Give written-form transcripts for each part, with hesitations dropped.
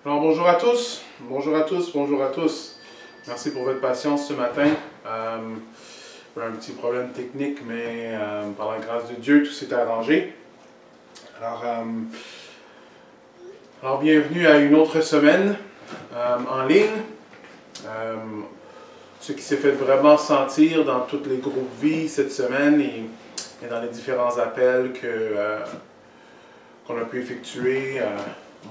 Alors bonjour à tous, bonjour à tous, bonjour à tous. Merci pour votre patience ce matin. Un petit problème technique, mais par la grâce de Dieu, tout s'est arrangé. Alors bienvenue à une autre semaine en ligne. Ce qui s'est fait vraiment sentir dans toutes les groupes vie cette semaine et dans les différents appels qu'on a pu effectuer,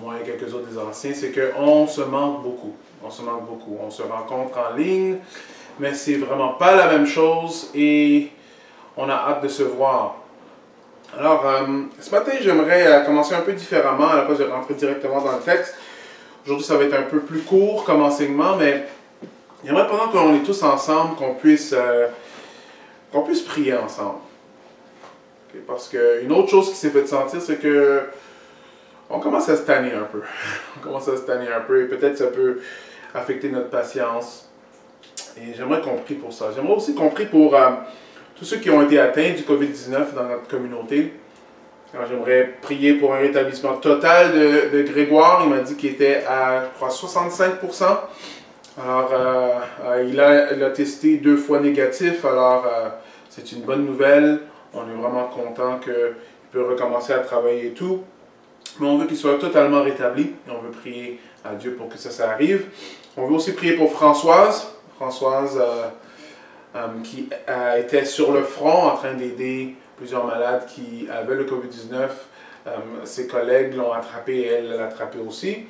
moi et quelques autres des anciens, c'est qu'on se manque beaucoup. On se manque beaucoup. On se rencontre en ligne, mais c'est vraiment pas la même chose et on a hâte de se voir. Alors, ce matin, j'aimerais commencer un peu différemment à la place de rentrer directement dans le texte. Aujourd'hui, ça va être un peu plus court comme enseignement, mais j'aimerais pendant qu'on est tous ensemble, qu'on puisse prier ensemble. Okay? Parce qu'une autre chose qui s'est fait sentir, c'est que on commence à se tanner un peu. On commence à se tanner un peu et peut-être ça peut affecter notre patience. Et j'aimerais qu'on prie pour ça. J'aimerais aussi qu'on prie pour tous ceux qui ont été atteints du COVID-19 dans notre communauté. Alors j'aimerais prier pour un rétablissement total de Grégoire. Il m'a dit qu'il était à, je crois, 65%. Alors il a testé 2 fois négatif. Alors c'est une bonne nouvelle. On est vraiment content qu'il peut recommencer à travailler et tout. Mais on veut qu'il soit totalement rétabli. Et on veut prier à Dieu pour que ça arrive. On veut aussi prier pour Françoise. Françoise qui était sur le front en train d'aider plusieurs malades qui avaient le COVID-19. Ses collègues l'ont attrapé et elle l'a attrapé aussi.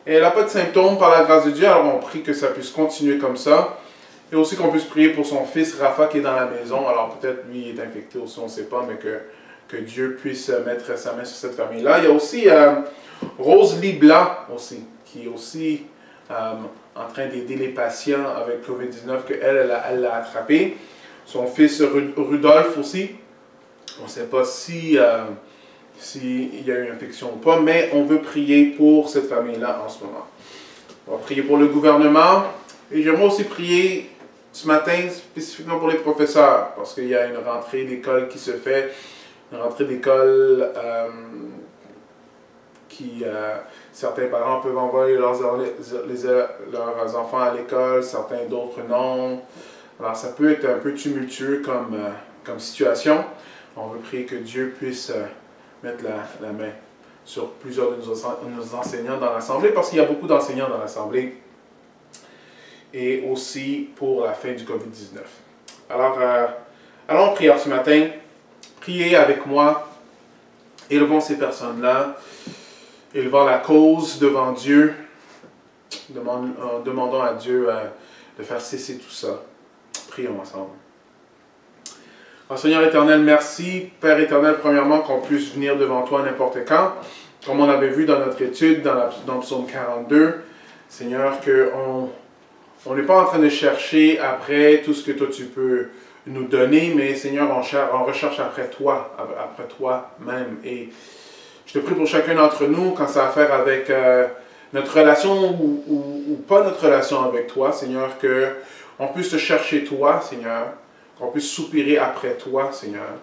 Et elle n'a pas de symptômes par la grâce de Dieu. Alors on prie que ça puisse continuer comme ça. Et aussi qu'on puisse prier pour son fils Rafa qui est dans la maison. Alors peut-être lui est infecté aussi, on ne sait pas, mais que Dieu puisse mettre sa main sur cette famille-là. Il y a aussi Rosalie Blanc aussi, qui est aussi en train d'aider les patients avec COVID-19 qu'elle l'a attrapé. Son fils Rudolph aussi. On ne sait pas s'il y a eu une infection ou pas, mais on veut prier pour cette famille-là en ce moment. On va prier pour le gouvernement. Et j'aimerais aussi prier ce matin spécifiquement pour les professeurs, parce qu'il y a une rentrée d'école qui se fait. Une rentrée d'école certains parents peuvent envoyer leurs enfants à l'école, certains d'autres non. Alors ça peut être un peu tumultueux comme situation. On veut prier que Dieu puisse mettre la main sur plusieurs de nos enseignants dans l'Assemblée, parce qu'il y a beaucoup d'enseignants dans l'Assemblée, et aussi pour la fin du COVID-19. Alors, allons en prière ce matin. Priez avec moi, élevons ces personnes-là, élevons la cause devant Dieu, demandons à Dieu de faire cesser tout ça. Prions ensemble. Alors, Seigneur éternel, merci, Père éternel, premièrement, qu'on puisse venir devant toi n'importe quand, comme on avait vu dans notre étude, dans le psaume 42, Seigneur, qu'on n'est pas en train de chercher après tout ce que toi tu peux nous donner, mais Seigneur, on recherche après toi-même. Et je te prie pour chacun d'entre nous, quand ça a à faire avec notre relation ou pas notre relation avec toi, Seigneur, qu'on puisse te chercher toi, Seigneur, qu'on puisse soupirer après toi, Seigneur,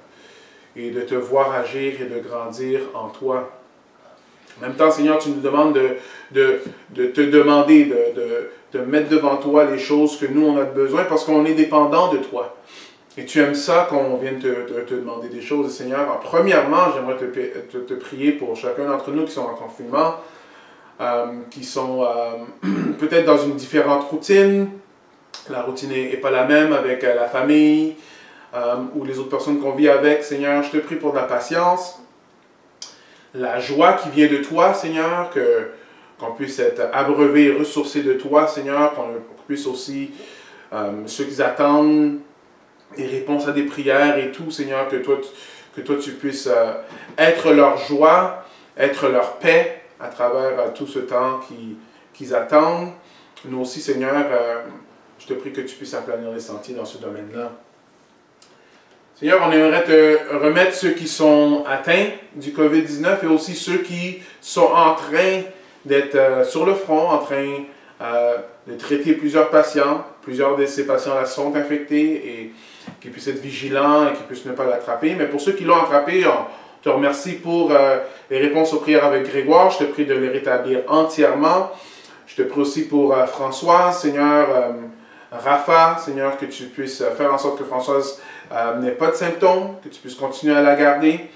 et de te voir agir et de grandir en toi. En même temps, Seigneur, tu nous demandes de te demander, de mettre devant toi les choses que nous, on a besoin, parce qu'on est dépendant de toi. Et tu aimes ça qu'on vienne te demander des choses, Seigneur. Alors, premièrement, j'aimerais te prier pour chacun d'entre nous qui sont en confinement, qui sont peut-être dans une différente routine. La routine n'est pas la même avec la famille ou les autres personnes qu'on vit avec. Seigneur, je te prie pour de la patience, la joie qui vient de toi, Seigneur, qu'on puisse être abreuvé et ressourcé de toi, Seigneur, qu'on puisse aussi, ceux qui attendent des réponses à des prières et tout, Seigneur, que toi tu puisses être leur joie, être leur paix à travers tout ce temps qu'ils attendent. Nous aussi, Seigneur, je te prie que tu puisses aplanir les sentiers dans ce domaine-là. Seigneur, on aimerait te remettre ceux qui sont atteints du COVID-19 et aussi ceux qui sont en train d'être sur le front, en train de traiter plusieurs patients. Plusieurs de ces patients-là sont infectés et qu'ils puissent être vigilants et qu'ils puissent ne pas l'attraper. Mais pour ceux qui l'ont attrapé, on te remercie pour les réponses aux prières avec Grégoire. Je te prie de les rétablir entièrement. Je te prie aussi pour Françoise, Seigneur, Rafa, Seigneur, que tu puisses faire en sorte que Françoise n'ait pas de symptômes, que tu puisses continuer à la garder.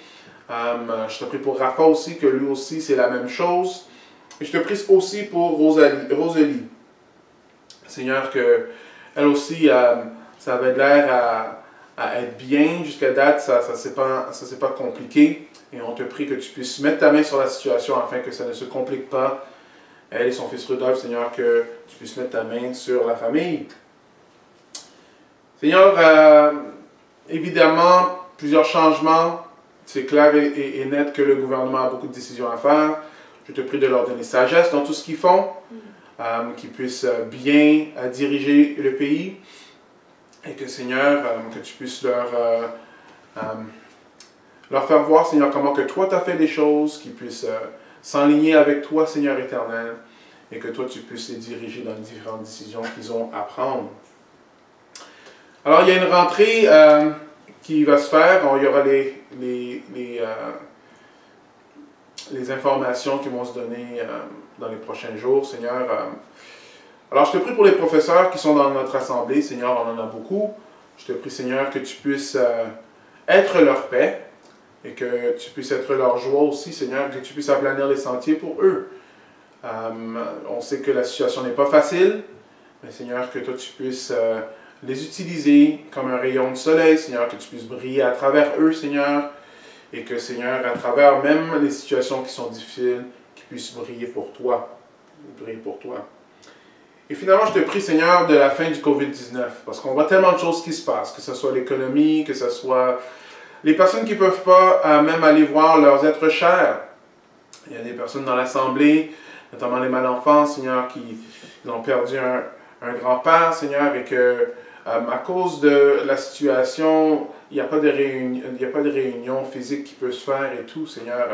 Je te prie pour Rafa aussi, que lui aussi c'est la même chose. Et je te prie aussi pour Rosalie. Seigneur, qu'elle aussi, ça avait l'air à être bien jusqu'à date, ça ne s'est pas compliqué. Et on te prie que tu puisses mettre ta main sur la situation afin que ça ne se complique pas. Elle et son fils Rudolph, Seigneur, que tu puisses mettre ta main sur la famille. Seigneur, évidemment, plusieurs changements. C'est clair et net que le gouvernement a beaucoup de décisions à faire. Je te prie de leur donner sagesse dans tout ce qu'ils font, qu'ils puissent bien diriger le pays. Et que, Seigneur, que tu puisses leur faire voir, Seigneur, comment que toi tu as fait les choses, qu'ils puissent s'enligner avec toi, Seigneur éternel, et que toi tu puisses les diriger dans les différentes décisions qu'ils ont à prendre. Alors, il y a une rentrée qui va se faire. Il y aura les informations qui vont se donner dans les prochains jours, Seigneur. Alors, je te prie pour les professeurs qui sont dans notre assemblée, Seigneur, on en a beaucoup. Je te prie, Seigneur, que tu puisses être leur paix et que tu puisses être leur joie aussi, Seigneur, que tu puisses aplanir les sentiers pour eux. On sait que la situation n'est pas facile, mais Seigneur, que toi tu puisses les utiliser comme un rayon de soleil, Seigneur, que tu puisses briller à travers eux, Seigneur, et que, Seigneur, à travers même les situations qui sont difficiles, qu'ils puissent briller pour toi. Et finalement, je te prie, Seigneur, de la fin du COVID-19, parce qu'on voit tellement de choses qui se passent, que ce soit l'économie, que ce soit les personnes qui ne peuvent pas même aller voir leurs êtres chers. Il y a des personnes dans l'Assemblée, notamment les mal-enfants, Seigneur, qui ont perdu un grand-père, Seigneur, et que à cause de la situation, il n'y a pas de réunion physique qui peut se faire et tout, Seigneur.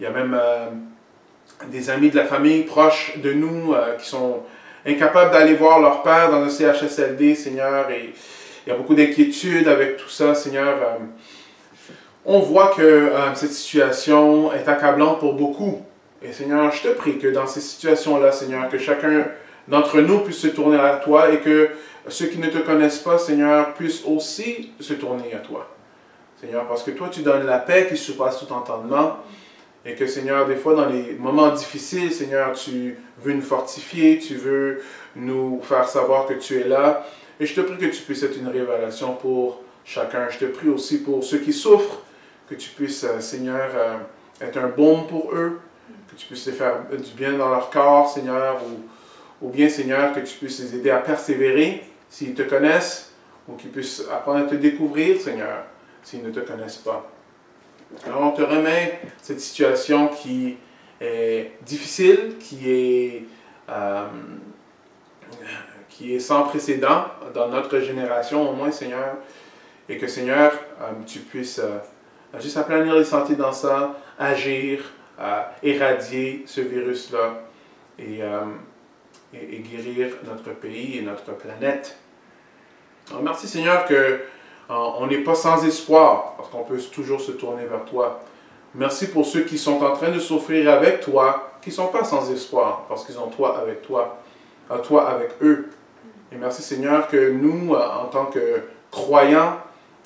Il y a même des amis de la famille proches de nous qui sont incapables d'aller voir leur père dans un CHSLD, Seigneur, et il y a beaucoup d'inquiétude avec tout ça, Seigneur. On voit que cette situation est accablante pour beaucoup. Et Seigneur, je te prie que dans ces situations-là, Seigneur, que chacun d'entre nous puisse se tourner à toi et que ceux qui ne te connaissent pas, Seigneur, puissent aussi se tourner à toi. Seigneur, parce que toi, tu donnes la paix qui surpasse tout entendement. Et que, Seigneur, des fois, dans les moments difficiles, Seigneur, tu veux nous fortifier, tu veux nous faire savoir que tu es là. Et je te prie que tu puisses être une révélation pour chacun. Je te prie aussi pour ceux qui souffrent, que tu puisses, Seigneur, être un baume pour eux, que tu puisses les faire du bien dans leur corps, Seigneur, ou bien, Seigneur, que tu puisses les aider à persévérer s'ils te connaissent, ou qu'ils puissent apprendre à te découvrir, Seigneur, s'ils ne te connaissent pas. Alors, on te remet cette situation qui est difficile, qui est sans précédent dans notre génération, au moins, Seigneur, et que, Seigneur, tu puisses juste aplanir les sentiers dans ça, agir, éradier ce virus-là et guérir notre pays et notre planète. Alors, merci, Seigneur, que on n'est pas sans espoir, parce qu'on peut toujours se tourner vers toi. Merci pour ceux qui sont en train de souffrir avec toi, qui ne sont pas sans espoir, parce qu'ils ont toi avec eux. Et merci, Seigneur, que nous, en tant que croyants,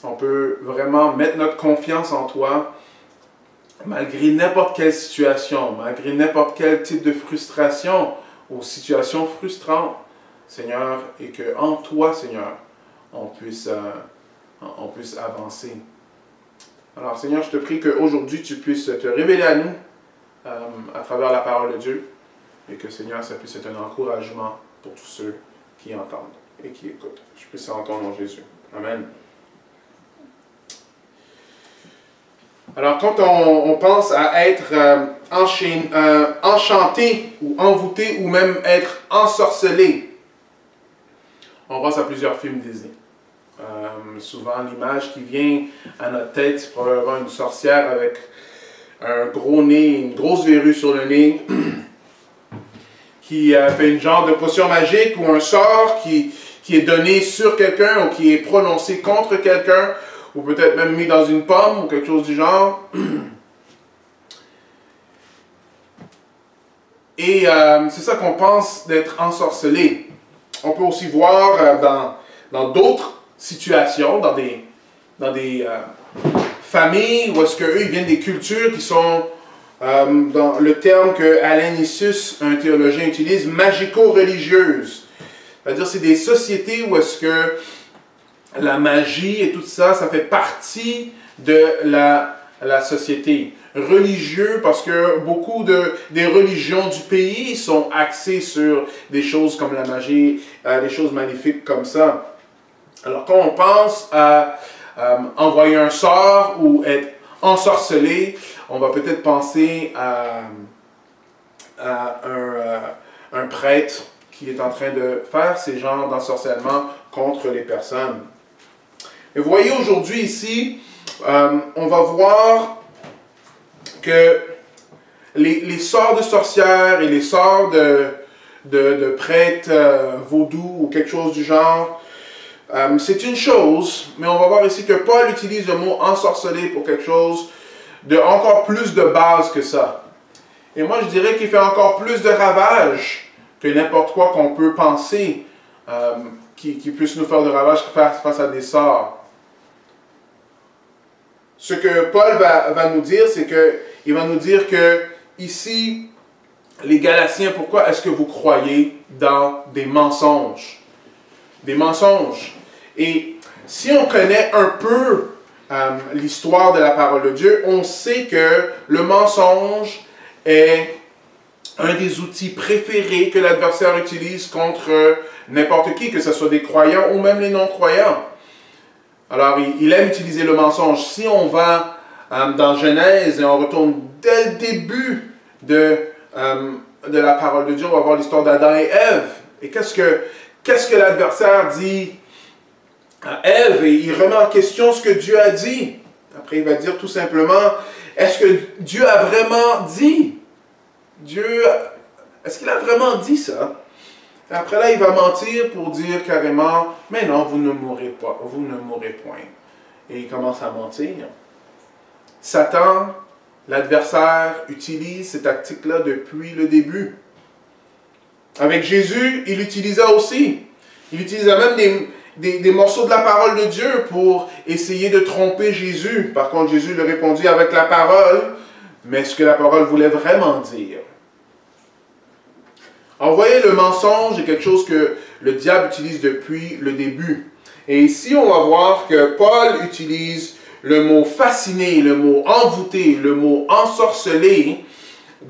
on peut vraiment mettre notre confiance en toi, malgré n'importe quelle situation, malgré n'importe quel type de frustration ou situation frustrante, Seigneur, et qu'en toi, Seigneur, on puisse avancer. Alors, Seigneur, je te prie qu'aujourd'hui, tu puisses te révéler à nous à travers la parole de Dieu et que, Seigneur, ça puisse être un encouragement pour tous ceux qui entendent et qui écoutent. Je prie ça en ton nom, Jésus. Amen. Alors, quand on pense à être enchanté ou envoûté ou même être ensorcelé, on pense à plusieurs films Disney. Souvent, l'image qui vient à notre tête, c'est probablement une sorcière avec un gros nez, une grosse verrue sur le nez, qui fait une genre de potion magique ou un sort qui est donné sur quelqu'un ou qui est prononcé contre quelqu'un, ou peut-être même mis dans une pomme ou quelque chose du genre. Et c'est ça qu'on pense d'être ensorcelé. On peut aussi voir dans d'autres situations, dans des familles où est-ce qu'eux, ils viennent des cultures qui sont, dans le terme que Alain Nissus, un théologien, utilise, magico-religieuses. C'est-à-dire c'est des sociétés où est-ce que la magie et tout ça, ça fait partie de la société. Religieux, parce que beaucoup des religions du pays sont axées sur des choses comme la magie, des choses maléfiques comme ça. Alors quand on pense à envoyer un sort ou être ensorcelé, on va peut-être penser à un prêtre qui est en train de faire ces genres d'ensorcellement contre les personnes. Et vous voyez aujourd'hui ici, on va voir que les sorts de sorcières et les sorts de prêtres vaudous ou quelque chose du genre, c'est une chose, mais on va voir ici que Paul utilise le mot ensorceler pour quelque chose de encore plus de base que ça. Et moi je dirais qu'il fait encore plus de ravages que n'importe quoi qu'on peut penser qui puisse nous faire de ravages face à des sorts. Ce que Paul va nous dire, c'est qu'il va nous dire que ici, les Galatiens, pourquoi est-ce que vous croyez dans des mensonges? Des mensonges. Et si on connaît un peu l'histoire de la parole de Dieu, on sait que le mensonge est un des outils préférés que l'adversaire utilise contre n'importe qui, que ce soit des croyants ou même les non-croyants. Alors, il aime utiliser le mensonge. Si on va dans Genèse et on retourne dès le début de la parole de Dieu, on va voir l'histoire d'Adam et Ève. Et qu'est-ce que l'adversaire dit à Ève? Et il remet en question ce que Dieu a dit. Après, il va dire tout simplement, est-ce que Dieu a vraiment dit? Est-ce qu'il a vraiment dit ça? Après là, il va mentir pour dire carrément, mais non, vous ne mourrez pas, vous ne mourrez point. Et il commence à mentir. Satan, l'adversaire, utilise ces tactiques-là depuis le début. Avec Jésus, il utilisa aussi. Il utilisa même des morceaux de la parole de Dieu pour essayer de tromper Jésus. Par contre, Jésus lui répondit avec la parole, mais ce que la parole voulait vraiment dire. Alors, vous voyez, le mensonge est quelque chose que le diable utilise depuis le début. Et ici, on va voir que Paul utilise le mot fasciné, le mot envoûté, le mot ensorcelé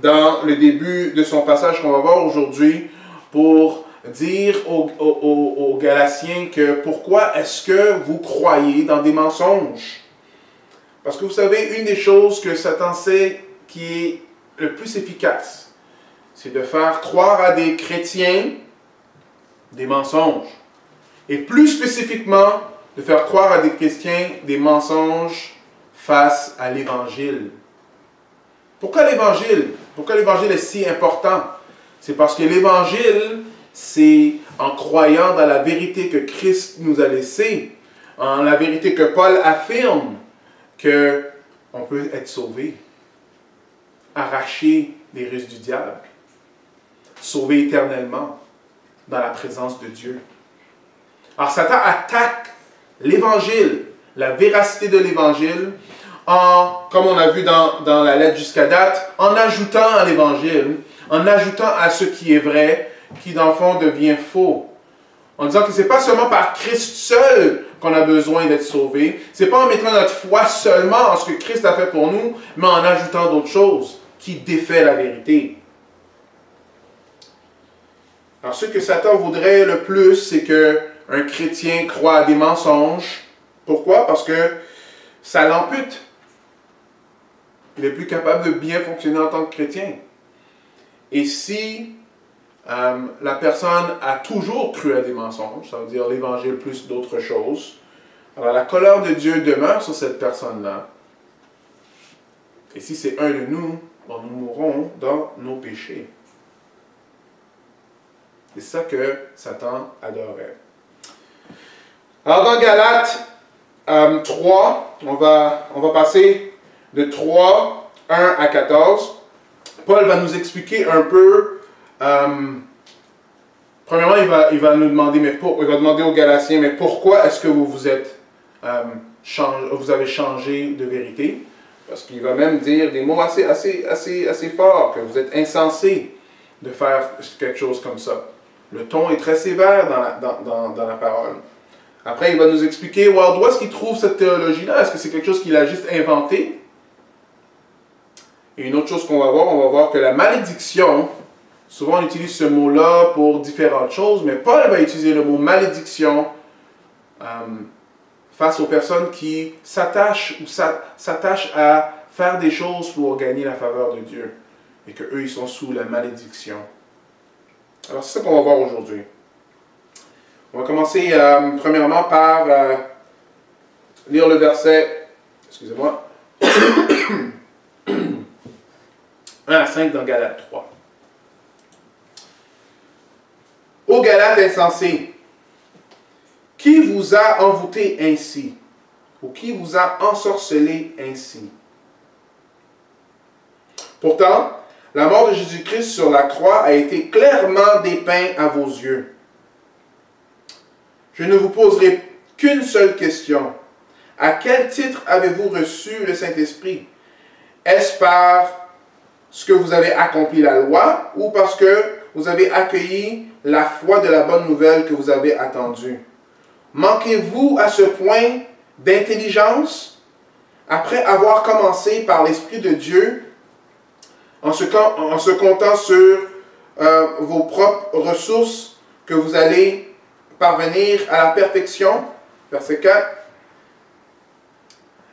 dans le début de son passage qu'on va voir aujourd'hui pour dire aux Galatiens que pourquoi est-ce que vous croyez dans des mensonges? Parce que vous savez, une des choses que Satan sait qui est le plus efficace, c'est de faire croire à des chrétiens des mensonges. Et plus spécifiquement, de faire croire à des chrétiens des mensonges face à l'Évangile. Pourquoi l'Évangile? Pourquoi l'Évangile est si important? C'est parce que l'Évangile, c'est en croyant dans la vérité que Christ nous a laissée, en la vérité que Paul affirme, qu'on peut être sauvé, arraché des ruses du diable, sauvé éternellement dans la présence de Dieu. Alors Satan attaque l'Évangile, la véracité de l'Évangile, comme on a vu dans la lettre jusqu'à date, en ajoutant à l'Évangile, en ajoutant à ce qui est vrai, qui dans le fond devient faux. En disant que ce n'est pas seulement par Christ seul qu'on a besoin d'être sauvé, ce n'est pas en mettant notre foi seulement en ce que Christ a fait pour nous, mais en ajoutant d'autres choses qui défait la vérité. Alors ce que Satan voudrait le plus, c'est qu'un chrétien croit à des mensonges. Pourquoi? Parce que ça l'ampute. Il n'est plus capable de bien fonctionner en tant que chrétien. Et si la personne a toujours cru à des mensonges, ça veut dire l'Évangile plus d'autres choses, alors la colère de Dieu demeure sur cette personne-là. Et si c'est un de nous, bon, nous mourrons dans nos péchés. C'est ça que Satan adorait. Alors dans Galates 3, on va passer de 3, 1 à 14. Paul va nous expliquer un peu Premièrement, il va nous demander, il va demander aux Galatiens, mais pourquoi est-ce que vous avez changé de vérité? Parce qu'il va même dire des mots assez forts, que vous êtes insensés de faire quelque chose comme ça. Le ton est très sévère dans la parole. Après, il va nous expliquer, d'où est-ce qu'il trouve cette théologie-là? Est-ce que c'est quelque chose qu'il a juste inventé? Et une autre chose qu'on va voir que la malédiction, souvent on utilise ce mot-là pour différentes choses, mais Paul va utiliser le mot malédiction face aux personnes qui s'attachent à faire des choses pour gagner la faveur de Dieu. Et qu'eux, ils sont sous la malédiction. Alors, c'est ça qu'on va voir aujourd'hui. On va commencer premièrement par lire le verset, excusez-moi, 1 à 5 dans Galates 3. Ô Galates insensés, qui vous a envoûté ainsi? Ou qui vous a ensorcelé ainsi? Pourtant, la mort de Jésus-Christ sur la croix a été clairement dépeinte à vos yeux. Je ne vous poserai qu'une seule question. À quel titre avez-vous reçu le Saint-Esprit? Est-ce par ce que vous avez accompli la loi ou parce que vous avez accueilli la foi de la bonne nouvelle que vous avez attendue? Manquez-vous à ce point d'intelligence? Après avoir commencé par l'Esprit de Dieu, en se comptant sur vos propres ressources, que vous allez parvenir à la perfection? Verset 4.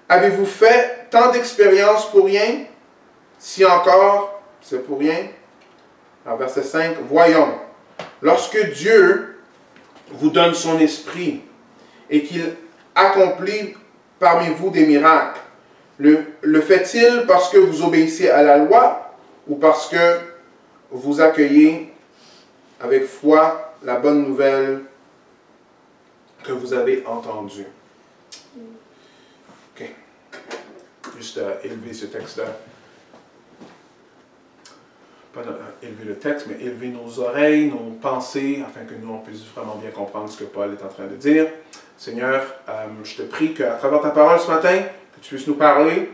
Avez-vous fait tant d'expériences pour rien? Si encore, c'est pour rien. Alors, verset 5. Voyons, lorsque Dieu vous donne son esprit et qu'il accomplit parmi vous des miracles, le fait-il parce que vous obéissez à la loi ou parce que vous accueillez avec foi la bonne nouvelle que vous avez entendue? OK. Juste élever ce texte-là. Pas élever le texte, mais élever nos oreilles, nos pensées, afin que nous, on puisse vraiment bien comprendre ce que Paul est en train de dire. Seigneur, je te prie qu'à travers ta parole ce matin, que tu puisses nous parler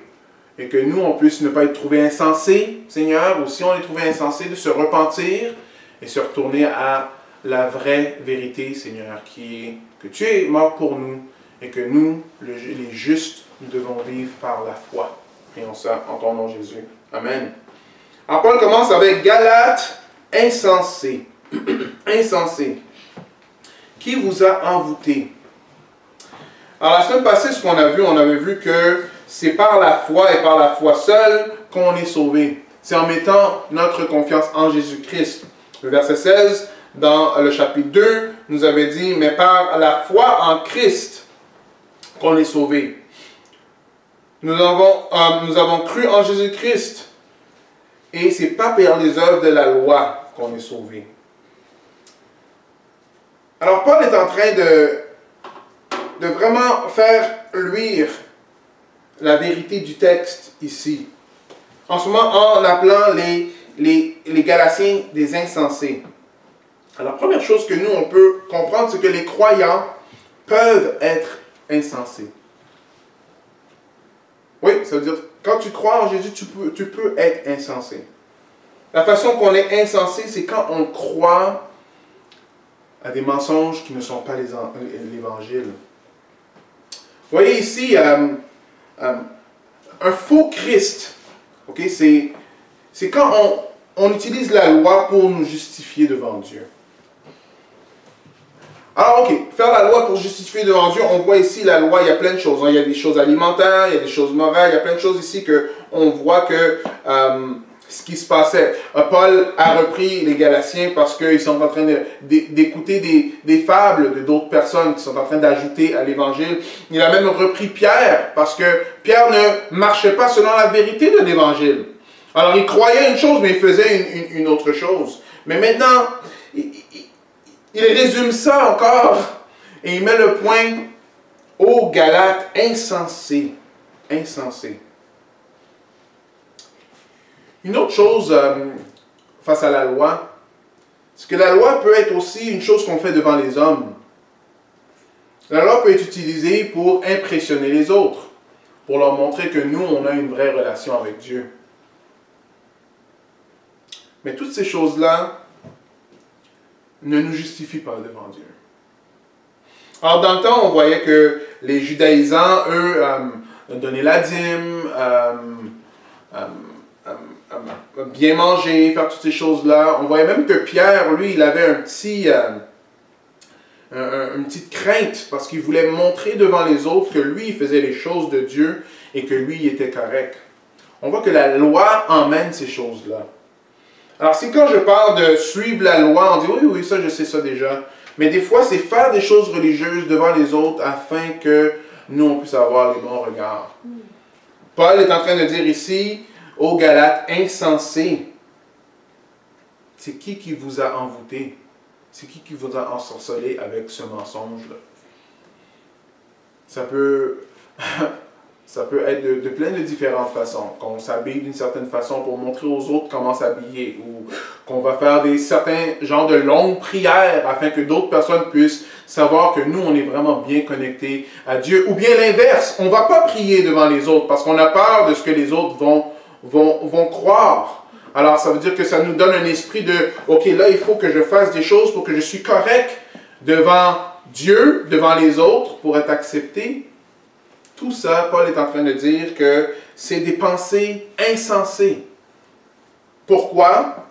et que nous, on puisse ne pas être trouvés insensés, Seigneur, ou si on est trouvé insensés, de se repentir et se retourner à la vraie vérité, Seigneur, qui est que tu es mort pour nous et que nous, les justes, nous devons vivre par la foi. Prions ça en ton nom, Jésus. Amen. Alors, Paul commence avec Galates insensés. Insensés. Qui vous a envoûté? Alors, la semaine passée, ce qu'on a vu, on avait vu que c'est par la foi et par la foi seule qu'on est sauvé. C'est en mettant notre confiance en Jésus-Christ. Le verset 16, dans le chapitre 2, nous avait dit, mais par la foi en Christ qu'on est sauvé. Nous avons cru en Jésus-Christ. Et ce n'est pas par les œuvres de la loi qu'on est sauvé. Alors, Paul est en train de vraiment faire luire la vérité du texte ici. En ce moment, en appelant les Galatiens des insensés. Alors, la première chose que nous, on peut comprendre, c'est que les croyants peuvent être insensés. Oui, ça veut dire, quand tu crois en Jésus, tu peux être insensé. La façon qu'on est insensé, c'est quand on croit à des mensonges qui ne sont pas l'Évangile. Vous voyez ici, un faux Christ, okay, c'est quand on utilise la loi pour nous justifier devant Dieu. Alors, ok, faire la loi pour justifier devant Dieu, on voit ici la loi, il y a plein de choses. Hein. Il y a des choses alimentaires, il y a des choses morales, il y a plein de choses ici qu'on voit que ce qui se passait. Paul a repris les Galatiens parce qu'ils sont en train d'écouter des fables de d'autres personnes qui sont en train d'ajouter à l'Évangile. Il a même repris Pierre parce que Pierre ne marchait pas selon la vérité de l'Évangile. Alors, il croyait une chose, mais il faisait une autre chose. Mais maintenant, il résume ça encore et il met le point aux Galates insensés. Insensés. Une autre chose face à la loi, c'est que la loi peut être aussi une chose qu'on fait devant les hommes. La loi peut être utilisée pour impressionner les autres, pour leur montrer que nous, on a une vraie relation avec Dieu. Mais toutes ces choses-là ne nous justifient pas devant Dieu. Alors, dans le temps, on voyait que les judaïsants, eux, donnaient la dîme, bien manger, faire toutes ces choses-là. On voyait même que Pierre, lui, il avait une petite crainte parce qu'il voulait montrer devant les autres que lui, il faisait les choses de Dieu et que lui, il était correct. On voit que la loi emmène ces choses-là. Alors, si quand je parle de suivre la loi, on dit oui, oui, ça, je sais ça déjà. Mais des fois, c'est faire des choses religieuses devant les autres afin que nous, on puisse avoir les bons regards. Paul est en train de dire ici, aux Galates, insensés, c'est qui vous a envoûté? C'est qui vous a ensorcelé avec ce mensonge-là? Ça peut être de plein de différentes façons. Qu'on s'habille d'une certaine façon pour montrer aux autres comment s'habiller, ou qu'on va faire certains genres de longues prières afin que d'autres personnes puissent savoir que nous, on est vraiment bien connectés à Dieu. Ou bien l'inverse, on ne va pas prier devant les autres parce qu'on a peur de ce que les autres vont croire. Alors, ça veut dire que ça nous donne un esprit de « Ok, là, il faut que je fasse des choses pour que je suis correct devant Dieu, devant les autres, pour être accepté. » Tout ça, Paul est en train de dire que c'est des pensées insensées. Pourquoi?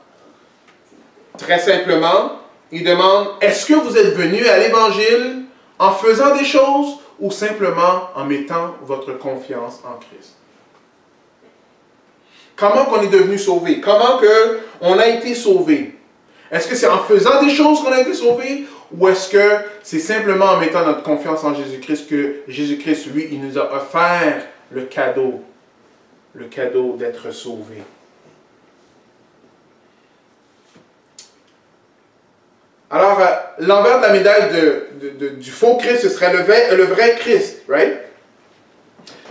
Très simplement, il demande « Est-ce que vous êtes venus à l'Évangile en faisant des choses ou simplement en mettant votre confiance en Christ? » Comment qu'on est devenu sauvé? Comment qu'on a été sauvé? Est-ce que c'est en faisant des choses qu'on a été sauvé? Ou est-ce que c'est simplement en mettant notre confiance en Jésus-Christ que Jésus-Christ, lui, il nous a offert le cadeau d'être sauvé? Alors, l'envers de la médaille du faux Christ, ce serait le vrai Christ, right?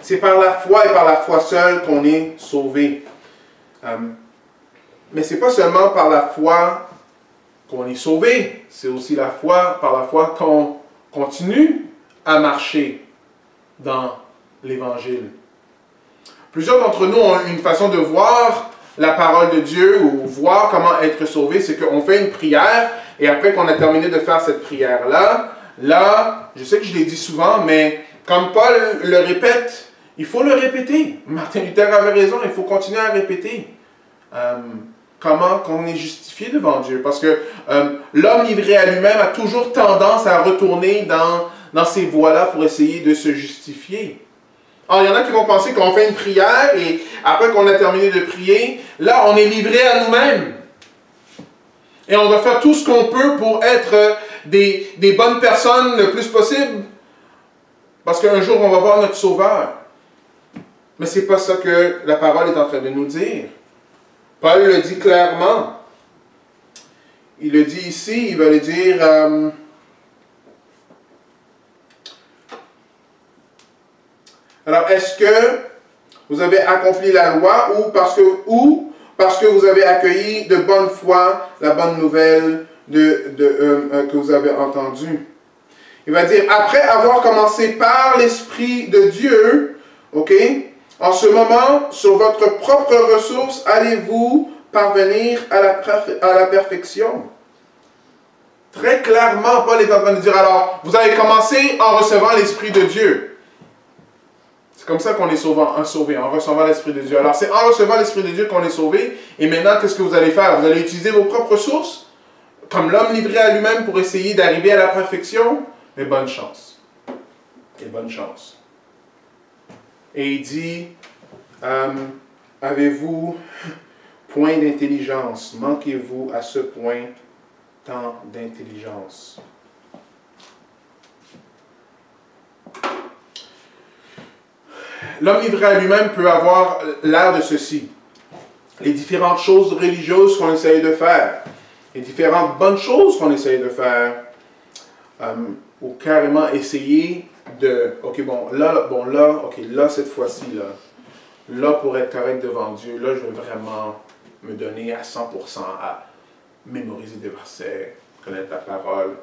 C'est par la foi et par la foi seule qu'on est sauvé. Mais ce n'est pas seulement par la foi qu'on est sauvé, c'est aussi par la foi qu'on continue à marcher dans l'Évangile. Plusieurs d'entre nous ont une façon de voir la parole de Dieu ou voir comment être sauvé, c'est qu'on fait une prière et après qu'on a terminé de faire cette prière-là, je sais que je l'ai dit souvent, mais comme Paul le répète, il faut le répéter. Martin Luther avait raison, il faut continuer à répéter. Comment qu'on est justifié devant Dieu. Parce que l'homme livré à lui-même a toujours tendance à retourner dans ces voies-là pour essayer de se justifier. Alors, il y en a qui vont penser qu'on fait une prière et après qu'on a terminé de prier, là, on est livré à nous-mêmes. Et on doit faire tout ce qu'on peut pour être des bonnes personnes le plus possible. Parce qu'un jour, on va voir notre Sauveur. Mais ce n'est pas ça que la parole est en train de nous dire. Paul le dit clairement. Il le dit ici, il va le dire... Alors, est-ce que vous avez accompli la loi ou parce que vous avez accueilli de bonne foi la bonne nouvelle que vous avez entendue? Il va dire, après avoir commencé par l'Esprit de Dieu, ok, en ce moment, sur votre propre ressource, allez-vous parvenir à la perfection? Très clairement, Paul est en train de dire, alors, vous avez commencé en recevant l'Esprit de Dieu. C'est comme ça qu'on est sauvé, en recevant l'Esprit de Dieu. Alors, c'est en recevant l'Esprit de Dieu qu'on est sauvé. Et maintenant, qu'est-ce que vous allez faire? Vous allez utiliser vos propres ressources, comme l'homme livré à lui-même pour essayer d'arriver à la perfection? Mais bonne chance. Et bonne chance. Et il dit, avez-vous point d'intelligence? Manquez-vous à ce point tant d'intelligence? L'homme livré à lui-même peut avoir l'air de ceci. Les différentes choses religieuses qu'on essaye de faire, les différentes bonnes choses qu'on essaye de faire, ou carrément essayer de, ok, là, cette fois-ci, là, pour être correct devant Dieu, là, je vais vraiment me donner à 100% mémoriser des versets, connaître la parole,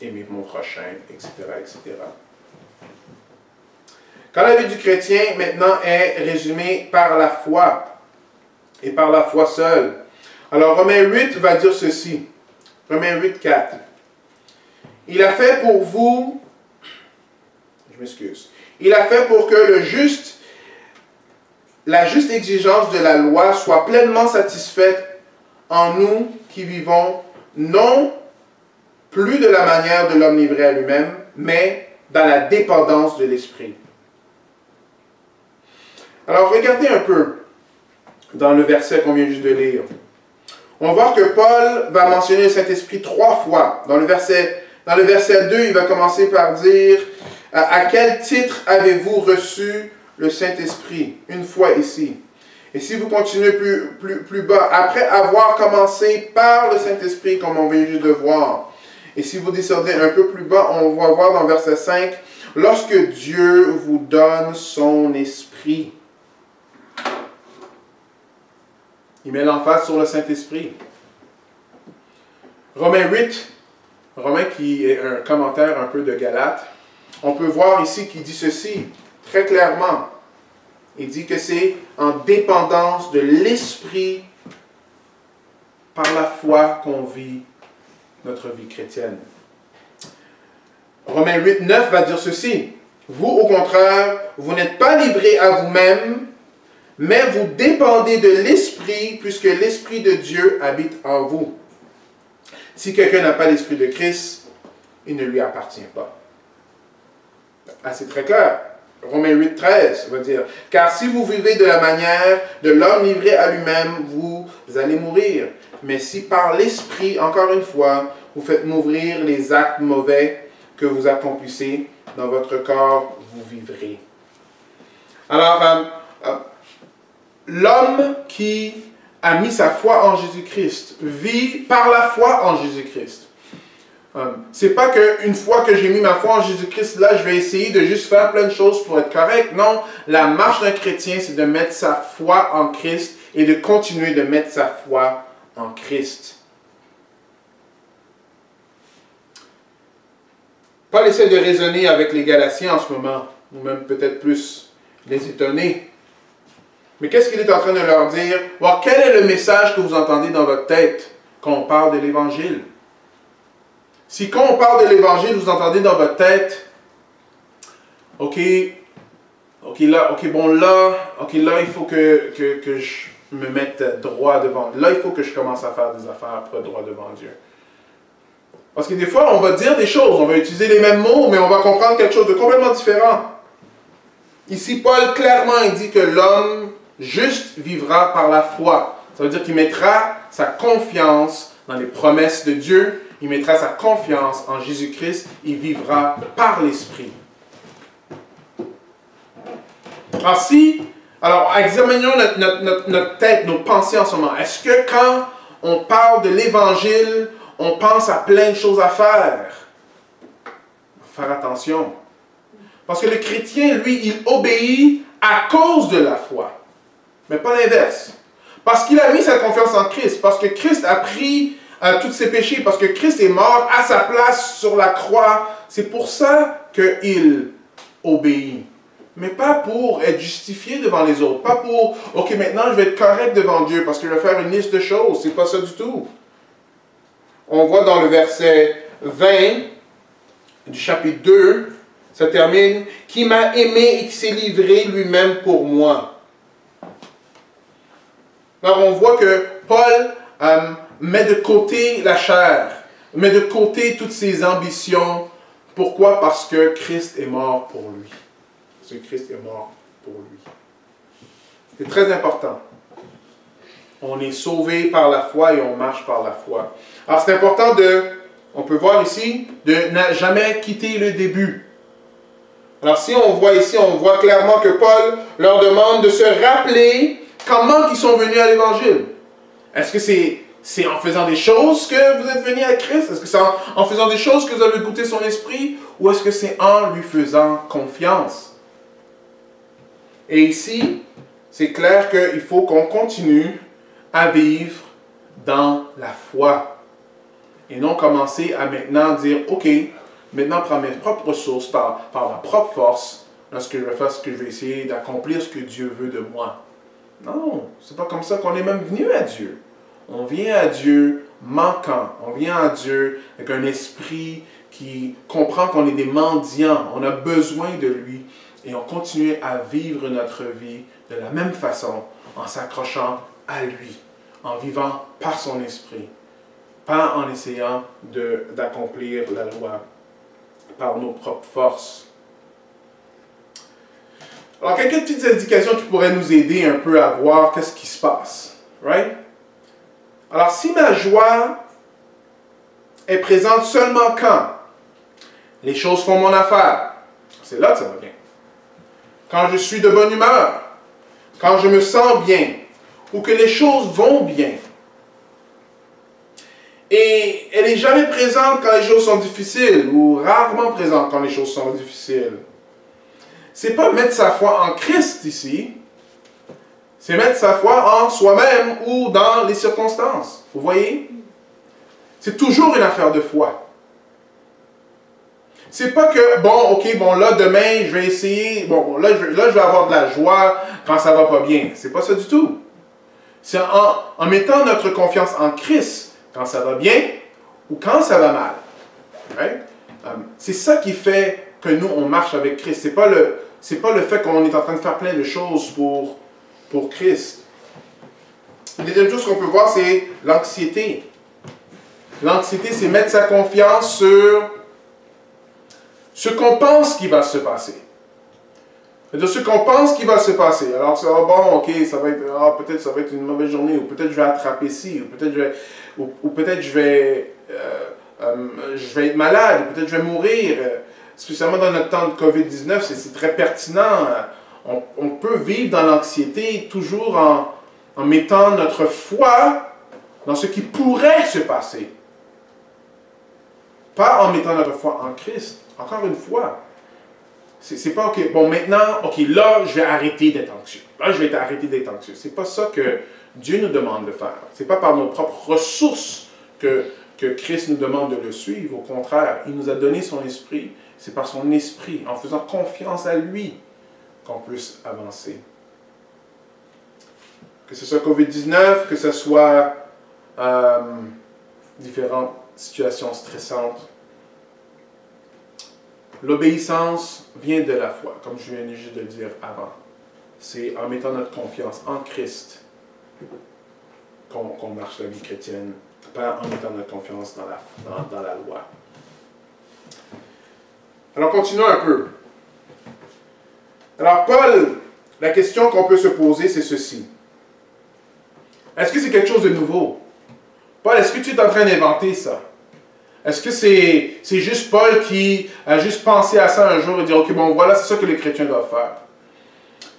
aimer mon prochain, etc., etc. Quand la vie du chrétien, maintenant, est résumée par la foi, et par la foi seule. Alors, Romains 8 va dire ceci. Romains 8, 4. Il a fait pour vous, je m'excuse, il a fait pour que la juste exigence de la loi soit pleinement satisfaite en nous qui vivons, non plus de la manière de l'homme livré à lui-même, mais dans la dépendance de l'Esprit. Alors, regardez un peu dans le verset qu'on vient juste de lire. On va voir que Paul va mentionner le Saint-Esprit 3 fois. Dans le verset 2, il va commencer par dire « À quel titre avez-vous reçu le Saint-Esprit » Une fois ici. Et si vous continuez plus bas, après avoir commencé par le Saint-Esprit, comme on vient juste de voir, et si vous descendez un peu plus bas, on va voir dans verset 5, « Lorsque Dieu vous donne son Esprit ». Il met l'emphase sur le Saint-Esprit. Romains 8, Romains qui est un commentaire un peu de Galates, on peut voir ici qu'il dit ceci, très clairement. Il dit que c'est en dépendance de l'Esprit par la foi qu'on vit notre vie chrétienne. Romains 8, 9 va dire ceci. Vous, au contraire, vous n'êtes pas livrés à vous-même, mais vous dépendez de l'Esprit, puisque l'Esprit de Dieu habite en vous. Si quelqu'un n'a pas l'Esprit de Christ, il ne lui appartient pas. Ah, c'est très clair. Romains 8, 13 va dire, « Car si vous vivez de la manière de l'homme livré à lui-même, vous allez mourir. Mais si par l'Esprit, encore une fois, vous faites mourir les actes mauvais que vous accomplissez dans votre corps, vous vivrez. » Alors, l'homme qui a mis sa foi en Jésus-Christ vit par la foi en Jésus-Christ. C'est pas qu'une fois que j'ai mis ma foi en Jésus-Christ, là, je vais essayer de juste faire plein de choses pour être correct. Non, la marche d'un chrétien, c'est de mettre sa foi en Christ et de continuer de mettre sa foi en Christ. Paul essaie de raisonner avec les Galatiens en ce moment, ou même peut-être plus les étonner. Mais qu'est-ce qu'il est en train de leur dire? Bon, quel est le message que vous entendez dans votre tête quand on parle de l'Évangile? Si quand on parle de l'Évangile, vous entendez dans votre tête, OK, là, il faut que je me mette droit devant. Là, il faut que je commence à faire des affaires pour être droit devant Dieu. Parce que des fois, on va dire des choses, on va utiliser les mêmes mots, mais on va comprendre quelque chose de complètement différent. Ici, Paul, clairement, il dit que l'homme juste vivra par la foi. Ça veut dire qu'il mettra sa confiance dans les promesses de Dieu, il mettra sa confiance en Jésus-Christ, il vivra par l'Esprit. Alors, examinons notre tête, nos pensées en ce moment. Est-ce que quand on parle de l'Évangile, on pense à plein de choses à faire? Faire attention. Parce que le chrétien, lui, il obéit à cause de la foi. Mais pas l'inverse. Parce qu'il a mis sa confiance en Christ. Parce que Christ a pris tous ses péchés. Parce que Christ est mort à sa place sur la croix. C'est pour ça qu'il obéit. Mais pas pour être justifié devant les autres. Pas pour, OK, maintenant je vais être correct devant Dieu parce que je vais faire une liste de choses. C'est pas ça du tout. On voit dans le verset 20 du chapitre 2, ça termine, « Qui m'a aimé et qui s'est livré lui-même pour moi. » Alors on voit que Paul met de côté la chair, met de côté toutes ses ambitions. Pourquoi? Parce que Christ est mort pour lui. Parce que Christ est mort pour lui. C'est très important. On est sauvé par la foi et on marche par la foi. Alors c'est important on peut voir ici, de ne jamais quitter le début. Alors si on voit ici, on voit clairement que Paul leur demande de se rappeler comment ils sont venus à l'Évangile. Est-ce que c'est en faisant des choses que vous êtes venus à Christ? Est-ce que c'est en faisant des choses que vous avez goûté son esprit? Ou est-ce que c'est en lui faisant confiance? Et ici, c'est clair qu'il faut qu'on continue à vivre dans la foi. Et non commencer à maintenant dire, OK, maintenant prendre mes propres ressources par ma propre force, lorsque je vais faire ce que je vais essayer d'accomplir ce que Dieu veut de moi. Non, c'est pas comme ça qu'on est même venu à Dieu. On vient à Dieu manquant. On vient à Dieu avec un esprit qui comprend qu'on est des mendiants. On a besoin de lui. Et on continue à vivre notre vie de la même façon, en s'accrochant à lui, en vivant par son esprit, pas en essayant d'accomplir la loi par nos propres forces. Alors, quelques petites indications qui pourraient nous aider un peu à voir qu'est-ce qui se passe. Right? Alors, si ma joie est présente seulement quand les choses font mon affaire, c'est là que ça va bien. Quand je suis de bonne humeur, quand je me sens bien, ou que les choses vont bien. Et elle n'est jamais présente quand les choses sont difficiles, ou rarement présente quand les choses sont difficiles. C'est pas mettre sa foi en Christ ici, c'est mettre sa foi en soi-même ou dans les circonstances. Vous voyez? C'est toujours une affaire de foi. C'est pas que, bon, ok, bon, là, demain, je vais essayer, bon, là, je vais avoir de la joie quand ça va pas bien. C'est pas ça du tout. C'est en mettant notre confiance en Christ quand ça va bien ou quand ça va mal. Right? C'est ça qui fait que nous, on marche avec Christ. C'est pas le fait qu'on est en train de faire plein de choses pour Christ. La deuxième chose qu'on peut voir, c'est l'anxiété. L'anxiété, c'est mettre sa confiance sur ce qu'on pense qui va se passer. C'est-à-dire ce qu'on pense qui va se passer. Alors, c'est bon, ok, ça va être, peut-être ça va être une mauvaise journée, ou peut-être je vais attraper ci, ou peut-être je vais être malade, ou peut-être je vais mourir. Spécialement dans notre temps de COVID-19, c'est très pertinent. On peut vivre dans l'anxiété toujours en mettant notre foi dans ce qui pourrait se passer. Pas en mettant notre foi en Christ. Encore une fois, c'est pas ok, bon maintenant, ok, là je vais arrêter d'être anxieux. Là je vais arrêter d'être anxieux. C'est pas ça que Dieu nous demande de faire. C'est pas par nos propres ressources que Christ nous demande de le suivre. Au contraire, il nous a donné son esprit. C'est par son esprit, en faisant confiance à lui, qu'on puisse avancer. Que ce soit COVID-19, que ce soit différentes situations stressantes. L'obéissance vient de la foi, comme je viens juste de le dire avant. C'est en mettant notre confiance en Christ qu'on marche la vie chrétienne, pas en mettant notre confiance dans la loi. Alors, continuons un peu. Alors, Paul, la question qu'on peut se poser, c'est ceci. Est-ce que c'est quelque chose de nouveau? Paul, est-ce que tu es en train d'inventer ça? Est-ce que c'est juste Paul qui a juste pensé à ça un jour et dit, ok, bon, voilà, c'est ça que les chrétiens doivent faire.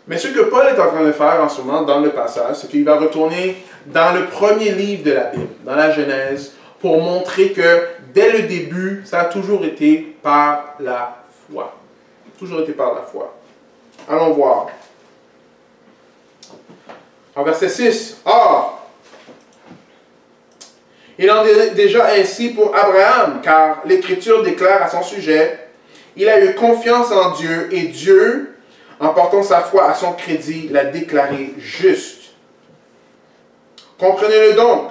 Mais ce que Paul est en train de faire en ce moment dans le passage, c'est qu'il va retourner dans le premier livre de la Bible, dans la Genèse, pour montrer que dès le début, ça a toujours été par la foi. Toujours été par la foi. Allons voir. En verset 6, « Or, il en est déjà ainsi pour Abraham, car l'Écriture déclare à son sujet, il a eu confiance en Dieu, et Dieu, en portant sa foi à son crédit, l'a déclaré juste. Comprenez-le donc,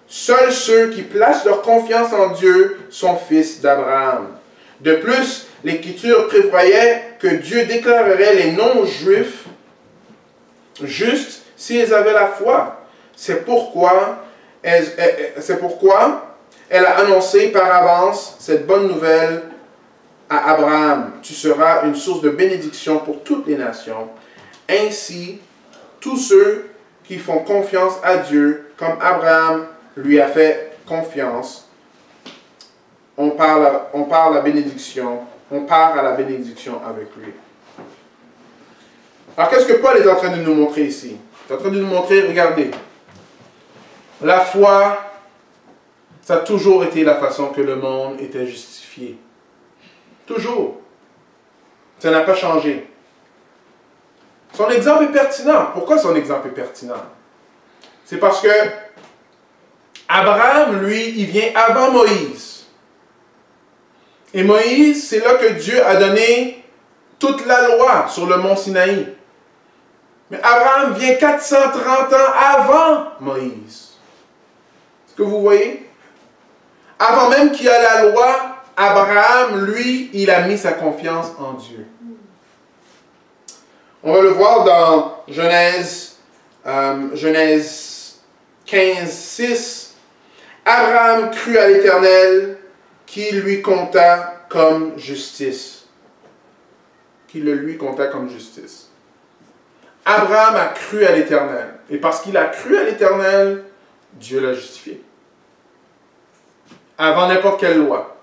seuls ceux qui placent leur confiance en Dieu sont fils d'Abraham. De plus, l'Écriture prévoyait que Dieu déclarerait les non-juifs justes s'ils avaient la foi. C'est pourquoi elle a annoncé par avance cette bonne nouvelle à Abraham. Tu seras une source de bénédiction pour toutes les nations. Ainsi, tous ceux qui font confiance à Dieu, comme Abraham lui a fait confiance, on part à la bénédiction avec lui. Alors, qu'est-ce que Paul est en train de nous montrer ici? Il est en train de nous montrer, regardez, la foi, ça a toujours été la façon que le monde était justifié. Toujours. Ça n'a pas changé. Son exemple est pertinent. Pourquoi son exemple est pertinent? C'est parce que Abraham, lui, il vient avant Moïse. Et Moïse, c'est là que Dieu a donné toute la loi sur le mont Sinaï. Mais Abraham vient 430 ans avant Moïse. Est-ce que vous voyez? Avant même qu'il y ait la loi, Abraham, lui, il a mis sa confiance en Dieu. On va le voir dans Genèse 15, 6. Abraham crut à l'Éternel qui lui compta comme justice. Qui le lui compta comme justice. Abraham a cru à l'Éternel. Et parce qu'il a cru à l'Éternel, Dieu l'a justifié. Avant n'importe quelle loi.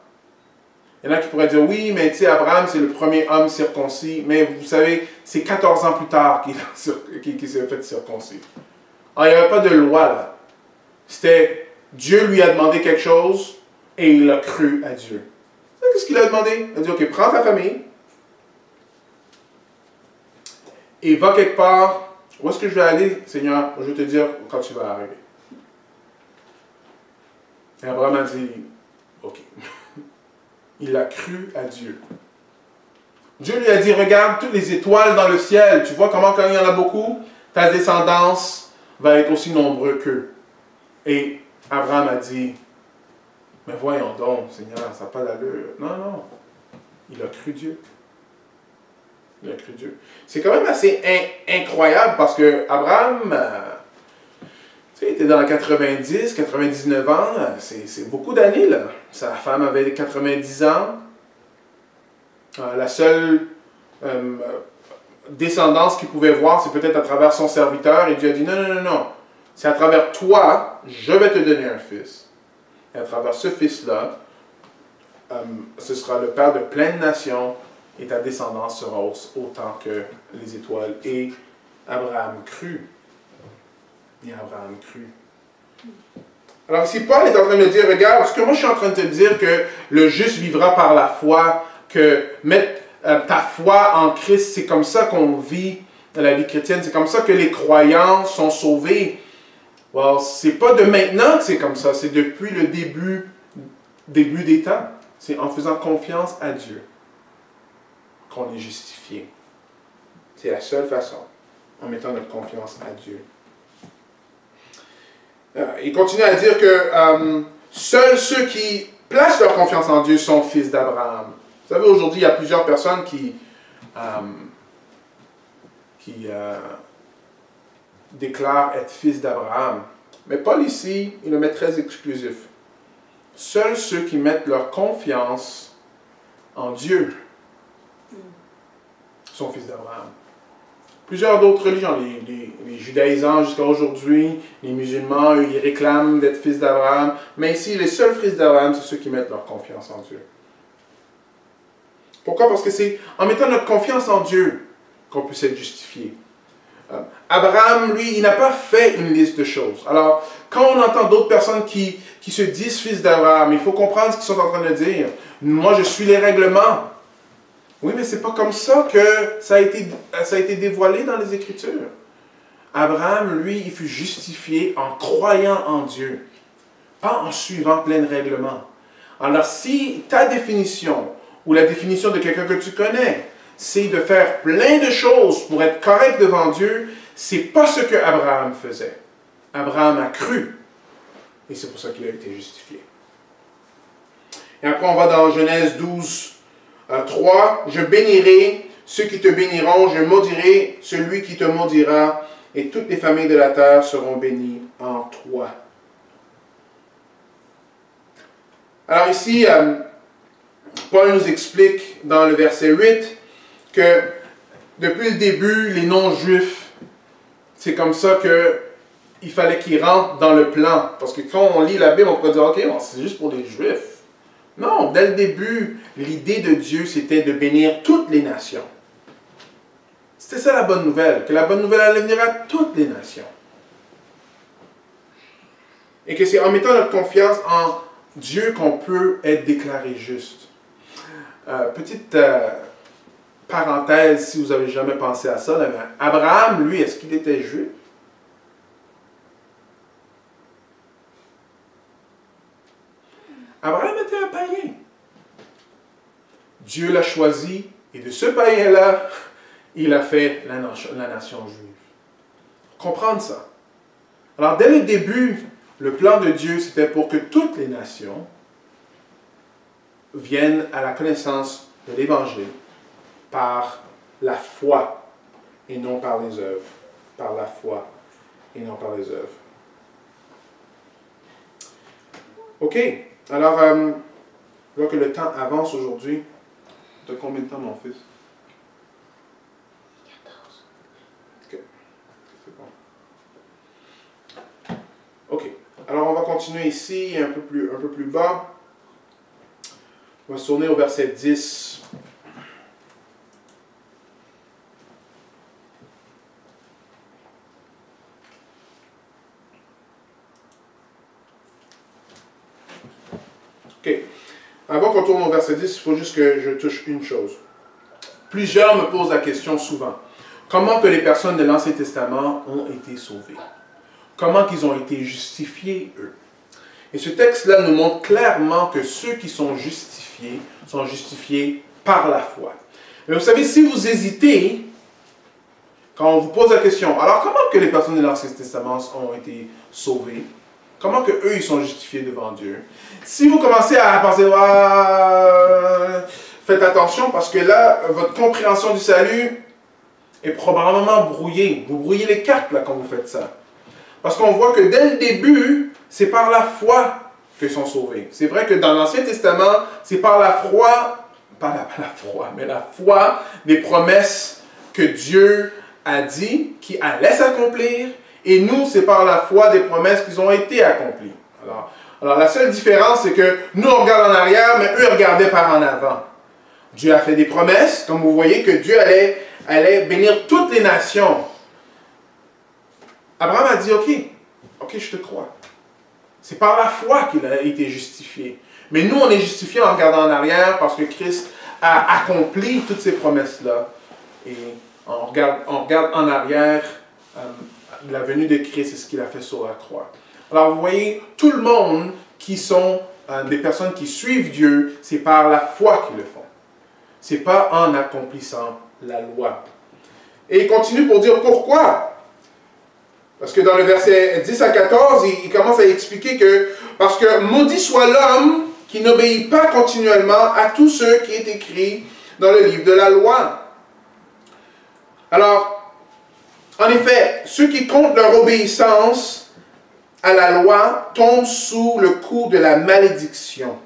Il y en a qui pourraient dire, oui, mais tu sais, Abraham, c'est le premier homme circoncis. Mais vous savez, c'est 14 ans plus tard qu'il s'est fait circoncis. Alors, il n'y avait pas de loi là. C'était, Dieu lui a demandé quelque chose et il a cru à Dieu. Qu'est-ce qu'il a demandé? Il a dit, ok, prends ta famille et va quelque part. Où est-ce que je vais aller, Seigneur? Je vais te dire quand tu vas arriver. Et Abraham a dit, ok. Il a cru à Dieu. Dieu lui a dit, regarde toutes les étoiles dans le ciel. Tu vois comment quand il y en a beaucoup, ta descendance va être aussi nombreuse qu'eux. Et Abraham a dit, mais voyons donc, Seigneur, ça n'a pas d'allure. Non, non. Il a cru Dieu. Il a cru Dieu. C'est quand même assez incroyable parce que Abraham, tu sais, il était dans 90, 99 ans. C'est beaucoup d'années, là. Sa femme avait 90 ans. La seule descendance qu'il pouvait voir, c'est peut-être à travers son serviteur. Et Dieu a dit, non, non, non, non. C'est à travers toi, je vais te donner un fils. Et à travers ce fils-là, ce sera le père de plein de nations, et ta descendance sera autant que les étoiles. Et Abraham crut. Et Abraham crut. Alors ici, Paul est en train de dire, regarde, ce que moi je suis en train de te dire, que le juste vivra par la foi, que mettre ta foi en Christ, c'est comme ça qu'on vit la vie chrétienne, c'est comme ça que les croyants sont sauvés. Well, c'est pas de maintenant que c'est comme ça, c'est depuis le début des temps. C'est en faisant confiance à Dieu qu'on est justifié. C'est la seule façon, en mettant notre confiance à Dieu. Il continue à dire que seuls ceux qui placent leur confiance en Dieu sont fils d'Abraham. Vous savez, aujourd'hui, il y a plusieurs personnes qui déclarent être fils d'Abraham. Mais Paul ici, il le met très exclusif. Seuls ceux qui mettent leur confiance en Dieu sont fils d'Abraham. Plusieurs d'autres religions, les judaïsants jusqu'à aujourd'hui, les musulmans, eux, ils réclament d'être fils d'Abraham. Mais ici, les seuls fils d'Abraham, c'est ceux qui mettent leur confiance en Dieu. Pourquoi? Parce que c'est en mettant notre confiance en Dieu qu'on puisse être justifié. Abraham, lui, il n'a pas fait une liste de choses. Alors, quand on entend d'autres personnes qui se disent fils d'Abraham, il faut comprendre ce qu'ils sont en train de dire. Moi, je suis les règlements. Oui, mais c'est pas comme ça que ça a été dévoilé dans les Écritures. Abraham, lui, il fut justifié en croyant en Dieu, pas en suivant plein de règlements. Alors, si ta définition, ou la définition de quelqu'un que tu connais, c'est de faire plein de choses pour être correct devant Dieu, c'est pas ce que Abraham faisait. Abraham a cru, et c'est pour ça qu'il a été justifié. Et après, on va dans Genèse 12, 3, « Je bénirai ceux qui te béniront, je maudirai celui qui te maudira, et toutes les familles de la terre seront bénies en toi. » Alors ici, Paul nous explique dans le verset 8 que depuis le début, les non-juifs, c'est comme ça qu'il fallait qu'ils rentrent dans le plan. Parce que quand on lit la Bible, on peut dire, ok, c'est juste pour les Juifs. Non, dès le début, l'idée de Dieu, c'était de bénir toutes les nations. C'était ça la bonne nouvelle, que la bonne nouvelle allait venir à toutes les nations. Et que c'est en mettant notre confiance en Dieu qu'on peut être déclaré juste. Petite parenthèse, si vous n'avez jamais pensé à ça, là, Abraham, lui, est-ce qu'il était juif? Abraham était un païen. Dieu l'a choisi et de ce païen-là, il a fait la nation juive. Comprendre ça. Alors, dès le début, le plan de Dieu, c'était pour que toutes les nations viennent à la connaissance de l'Évangile par la foi et non par les œuvres. Par la foi et non par les œuvres. OK. Alors, je vois que le temps avance aujourd'hui. Tu as combien de temps, mon fils? 14. OK. C'est bon. OK. Alors, on va continuer ici, un peu plus bas. On va se tourner au verset 10. OK. Avant qu'on tourne au verset 10, il faut juste que je touche une chose. Plusieurs me posent la question souvent. Comment que les personnes de l'Ancien Testament ont été sauvées? Comment qu'ils ont été justifiés, eux? Et ce texte-là nous montre clairement que ceux qui sont justifiés par la foi. Mais vous savez, si vous hésitez, quand on vous pose la question, alors comment que les personnes de l'Ancien Testament ont été sauvées? Comment que eux ils sont justifiés devant Dieu? Si vous commencez à penser, faites attention parce que là, votre compréhension du salut est probablement brouillée. Vous brouillez les cartes là quand vous faites ça. Parce qu'on voit que dès le début, c'est par la foi qu'ils sont sauvés. C'est vrai que dans l'Ancien Testament, c'est par la foi, mais la foi des promesses que Dieu a dit, qui allait s'accomplir. Et nous, c'est par la foi des promesses qui ont été accomplies. Alors la seule différence, c'est que nous, on regarde en arrière, mais eux regardaient par en avant. Dieu a fait des promesses, comme vous voyez, que Dieu allait bénir toutes les nations. Abraham a dit, OK, je te crois. C'est par la foi qu'il a été justifié. Mais nous, on est justifié en regardant en arrière parce que Christ a accompli toutes ces promesses-là. Et on regarde en arrière la venue de Christ et ce qu'il a fait sur la croix. Alors vous voyez, tout le monde qui sont des personnes qui suivent Dieu, c'est par la foi qu'ils le font. Ce n'est pas en accomplissant la loi. Et il continue pour dire pourquoi. Parce que dans le verset 10 à 14, il commence à expliquer que parce que maudit soit l'homme qui n'obéit pas continuellement à tout ce qui est écrit dans le livre de la loi. Alors, en effet, ceux qui comptent leur obéissance à la loi tombent sous le coup de la malédiction.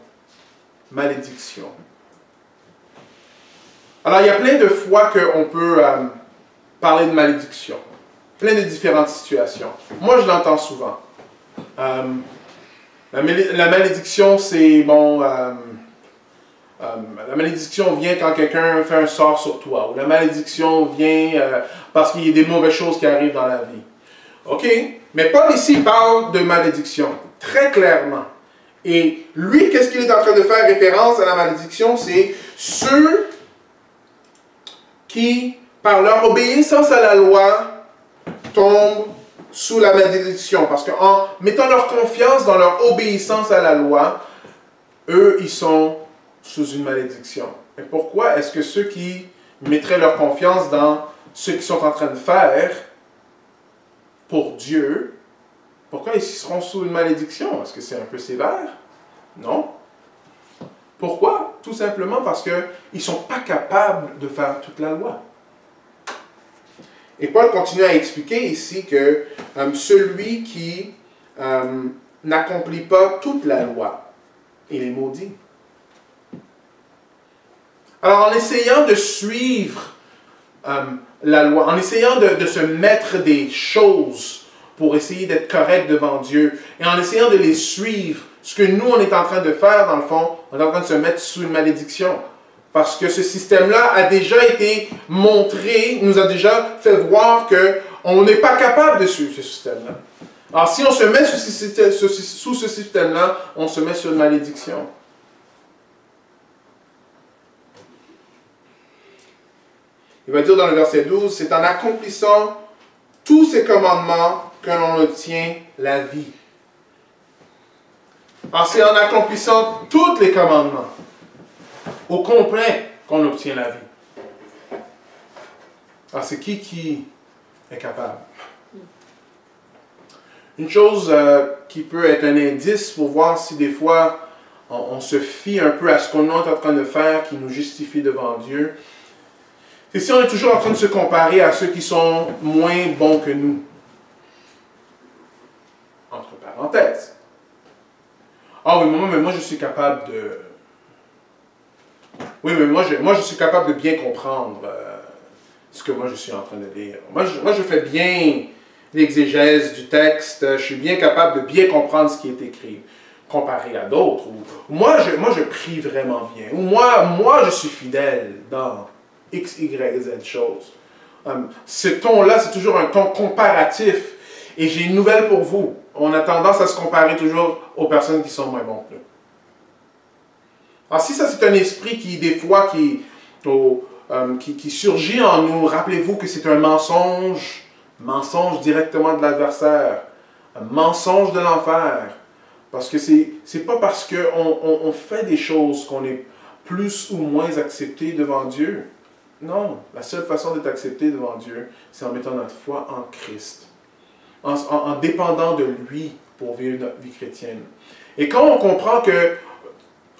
Malédiction. Alors, il y a plein de fois qu'on peut parler de malédiction. Plein de différentes situations. Moi, je l'entends souvent. La malédiction, c'est bon. La malédiction vient quand quelqu'un fait un sort sur toi. Ou la malédiction vient parce qu'il y a des mauvaises choses qui arrivent dans la vie. OK? Mais Paul ici parle de malédiction. Très clairement. Et lui, qu'est-ce qu'il est en train de faire référence à la malédiction? C'est ceux qui, par leur obéissance à la loi, tombent sous la malédiction. Parce qu'en mettant leur confiance dans leur obéissance à la loi, eux, ils sont sous une malédiction. Et pourquoi est-ce que ceux qui mettraient leur confiance dans ce qu'ils sont en train de faire pour Dieu, pourquoi ils seront sous une malédiction? Est-ce que c'est un peu sévère? Non. Pourquoi? Tout simplement parce qu'ils ne sont pas capables de faire toute la loi. Et Paul continue à expliquer ici que celui qui n'accomplit pas toute la loi, il est maudit. Alors, en essayant de suivre la loi, en essayant de se mettre des choses pour essayer d'être correct devant Dieu, et en essayant de les suivre, ce que nous, on est en train de faire, dans le fond, on est en train de se mettre sous une malédiction. Parce que ce système-là a déjà été montré, nous a déjà fait voir qu'on n'est pas capable de suivre ce système-là. Alors, si on se met sous ce système-là, on se met sur une malédiction. Il va dire dans le verset 12, c'est en accomplissant tous ces commandements que l'on obtient la vie. Alors c'est en accomplissant tous les commandements, au complet, qu'on obtient la vie. Alors c'est qui est capable? Une chose qui peut être un indice pour voir si des fois on se fie un peu à ce qu'on est en train de faire qui nous justifie devant Dieu, c'est si on est toujours en train de se comparer à ceux qui sont moins bons que nous. Entre parenthèses. Ah oui, mais moi je suis capable de... Oui, mais moi je suis capable de bien comprendre ce que moi je suis en train de lire. Moi je fais bien l'exégèse du texte, je suis bien capable de bien comprendre ce qui est écrit, comparé à d'autres. Moi je prie vraiment bien. Ou moi je suis fidèle dans X, Y, Z choses. Ce ton-là, c'est toujours un ton comparatif. Et j'ai une nouvelle pour vous. On a tendance à se comparer toujours aux personnes qui sont moins bonnes que nous. Alors si ça c'est un esprit qui, des fois, qui surgit en nous, rappelez-vous que c'est un mensonge directement de l'adversaire, un mensonge de l'enfer. Parce que c'est pas parce qu'on fait des choses qu'on est plus ou moins accepté devant Dieu. Non, la seule façon d'être accepté devant Dieu, c'est en mettant notre foi en Christ. En dépendant de lui pour vivre notre vie chrétienne. Et quand on comprend que,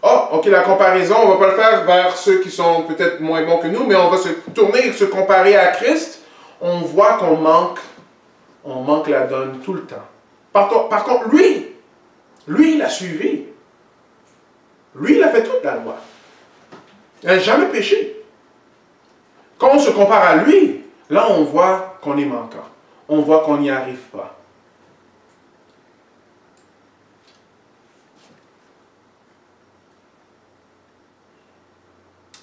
ok, la comparaison, on ne va pas le faire vers ceux qui sont peut-être moins bons que nous, mais on va se tourner et se comparer à Christ, on voit qu'on manque la donne tout le temps. Par contre, lui, il a suivi. Lui, il a fait toute la loi. Il n'a jamais péché. Quand on se compare à lui, là, on voit qu'on est manquant. On voit qu'on n'y arrive pas.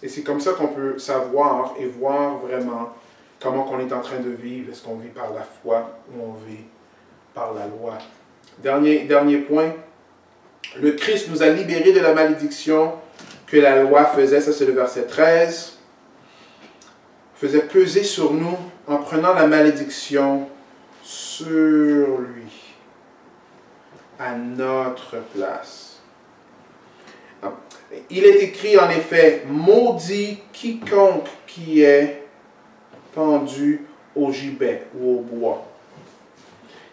Et c'est comme ça qu'on peut savoir et voir vraiment comment on est en train de vivre. Est-ce qu'on vit par la foi ou on vit par la loi? Dernier point. Le Christ nous a libérés de la malédiction que la loi faisait. Ça, c'est le verset 13. Faisait peser sur nous en prenant la malédiction sur lui, à notre place. Il est écrit en effet, maudit quiconque qui est pendu au gibet ou au bois.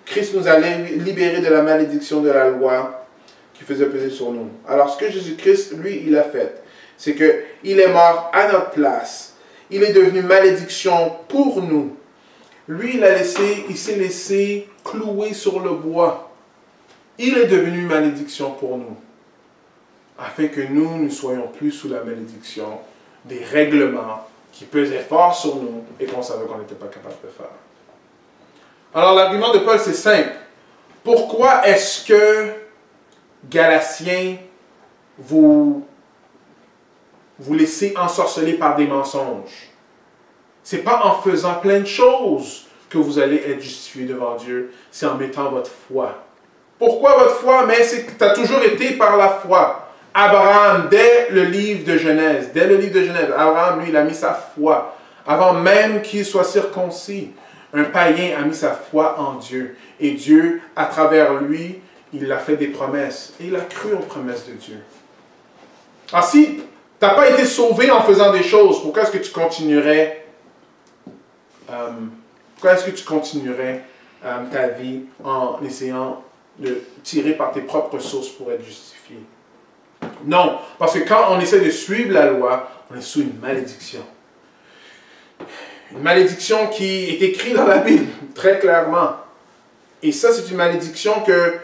Christ nous a libérés de la malédiction de la loi qui faisait peser sur nous. Alors ce que Jésus-Christ, lui, il a fait, c'est qu'il est mort à notre place. Il est devenu malédiction pour nous. Lui, il s'est laissé clouer sur le bois. Il est devenu malédiction pour nous, afin que nous ne soyons plus sous la malédiction des règlements qui pesaient fort sur nous et qu'on savait qu'on n'était pas capable de faire. Alors l'argument de Paul, c'est simple. Pourquoi est-ce que, Galatiens, vous laissez ensorceler par des mensonges? Ce n'est pas en faisant plein de choses que vous allez être justifié devant Dieu, c'est en mettant votre foi. Pourquoi votre foi? Mais c'est que tu as toujours été par la foi. Abraham, dès le livre de Genèse, Abraham, lui, il a mis sa foi. Avant même qu'il soit circoncis, un païen a mis sa foi en Dieu. Et Dieu, à travers lui, il a fait des promesses. Et il a cru aux promesses de Dieu. Alors si tu n'as pas été sauvé en faisant des choses, pourquoi est-ce que tu continuerais ta vie en essayant de tirer par tes propres sources pour être justifié? Non, parce que quand on essaie de suivre la loi, on est sous une malédiction. Une malédiction qui est écrite dans la Bible, très clairement. Et ça, c'est une malédiction que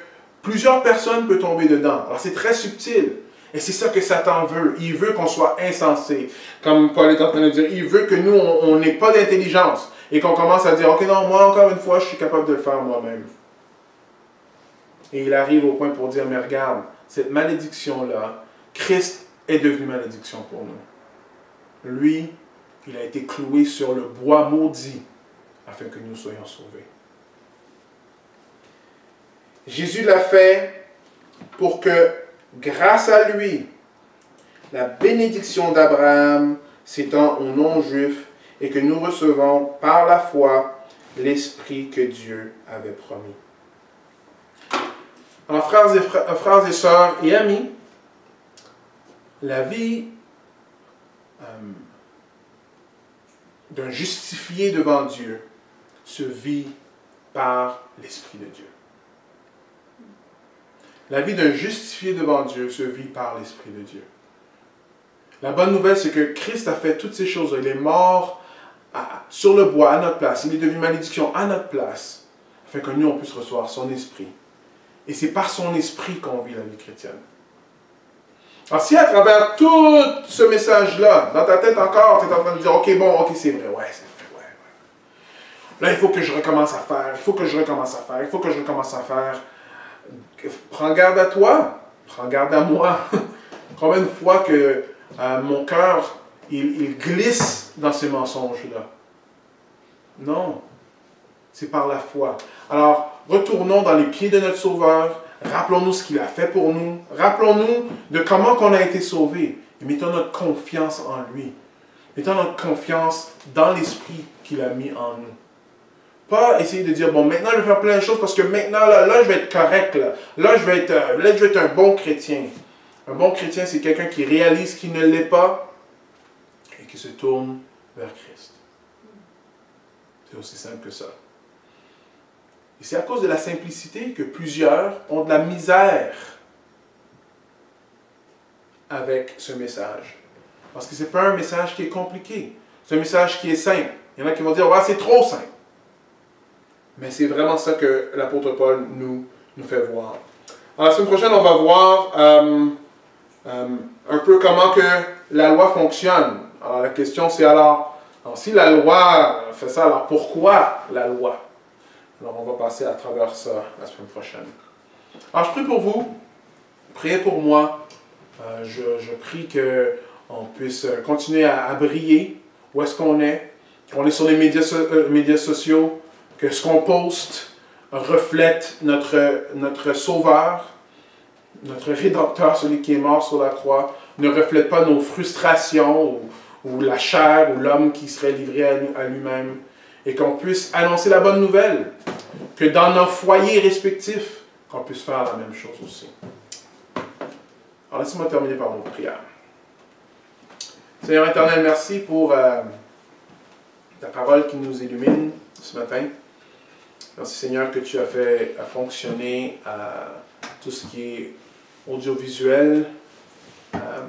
plusieurs personnes peuvent tomber dedans. Alors, c'est très subtil. Et c'est ça que Satan veut. Il veut qu'on soit insensé. Comme Paul est en train de dire, il veut que nous, on n'ait pas d'intelligence. Et qu'on commence à dire, ok, non, moi, encore une fois, je suis capable de le faire moi-même. Et il arrive au point pour dire, mais regarde, cette malédiction-là, Christ est devenu malédiction pour nous. Lui, il a été cloué sur le bois maudit afin que nous soyons sauvés. Jésus l'a fait pour que, grâce à lui, la bénédiction d'Abraham s'étend aux non-juifs et que nous recevons par la foi l'Esprit que Dieu avait promis. Alors, frères et sœurs et amis, la vie d'un justifié devant Dieu se vit par l'Esprit de Dieu. La vie d'un justifié devant Dieu se vit par l'Esprit de Dieu. La bonne nouvelle, c'est que Christ a fait toutes ces choses. Il est mort sur le bois à notre place. Il est devenu malédiction à notre place, afin que nous, on puisse recevoir son Esprit. Et c'est par son Esprit qu'on vit la vie chrétienne. Alors si à travers tout ce message-là, dans ta tête encore, tu es en train de dire, ok, bon, ok, c'est vrai, ouais, c'est vrai, ouais. Là, il faut que je recommence à faire, il faut que je recommence à faire, il faut que je recommence à faire. Prends garde à toi, prends garde à moi. Combien de fois que mon cœur, il glisse dans ces mensonges-là? Non, c'est par la foi. Alors, retournons dans les pieds de notre Sauveur, rappelons-nous ce qu'il a fait pour nous, rappelons-nous de comment on a été sauvés, et mettons notre confiance en lui. Mettons notre confiance dans l'Esprit qu'il a mis en nous. Pas essayer de dire, bon, maintenant je vais faire plein de choses parce que maintenant, là je vais être correct, là je vais être un bon chrétien. Un bon chrétien, c'est quelqu'un qui réalise qu'il ne l'est pas et qui se tourne vers Christ. C'est aussi simple que ça. Et c'est à cause de la simplicité que plusieurs ont de la misère avec ce message. Parce que ce n'est pas un message qui est compliqué. C'est un message qui est simple. Il y en a qui vont dire, ouais, c'est trop simple. Mais c'est vraiment ça que l'apôtre Paul nous fait voir. Alors, la semaine prochaine, on va voir un peu comment que la loi fonctionne. Alors, la question, c'est alors si la loi fait ça, alors pourquoi la loi? Alors, on va passer à travers ça la semaine prochaine. Alors, je prie pour vous. Priez pour moi. Je prie qu'on puisse continuer à briller. Où est-ce qu'on est? On est sur les médias sociaux. Que ce qu'on poste reflète notre Sauveur, notre Rédempteur, celui qui est mort sur la croix, ne reflète pas nos frustrations ou la chair ou l'homme qui serait livré à lui-même. Et qu'on puisse annoncer la bonne nouvelle, que dans nos foyers respectifs, qu'on puisse faire la même chose aussi. Alors laissez-moi terminer par notre prière. Seigneur éternel, merci pour ta parole qui nous illumine ce matin. Merci Seigneur que tu as fait fonctionner tout ce qui est audiovisuel,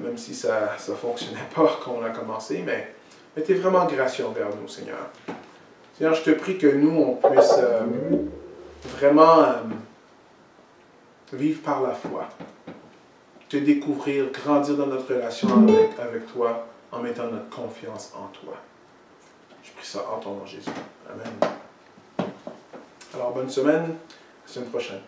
même si ça ne fonctionnait pas quand on a commencé, mais tu es vraiment gracieux envers nous, Seigneur. Seigneur, je te prie que nous, on puisse vraiment vivre par la foi, te découvrir, grandir dans notre relation avec toi, en mettant notre confiance en toi. Je prie ça en ton nom, Jésus. Amen. Alors, bonne semaine, à la semaine prochaine.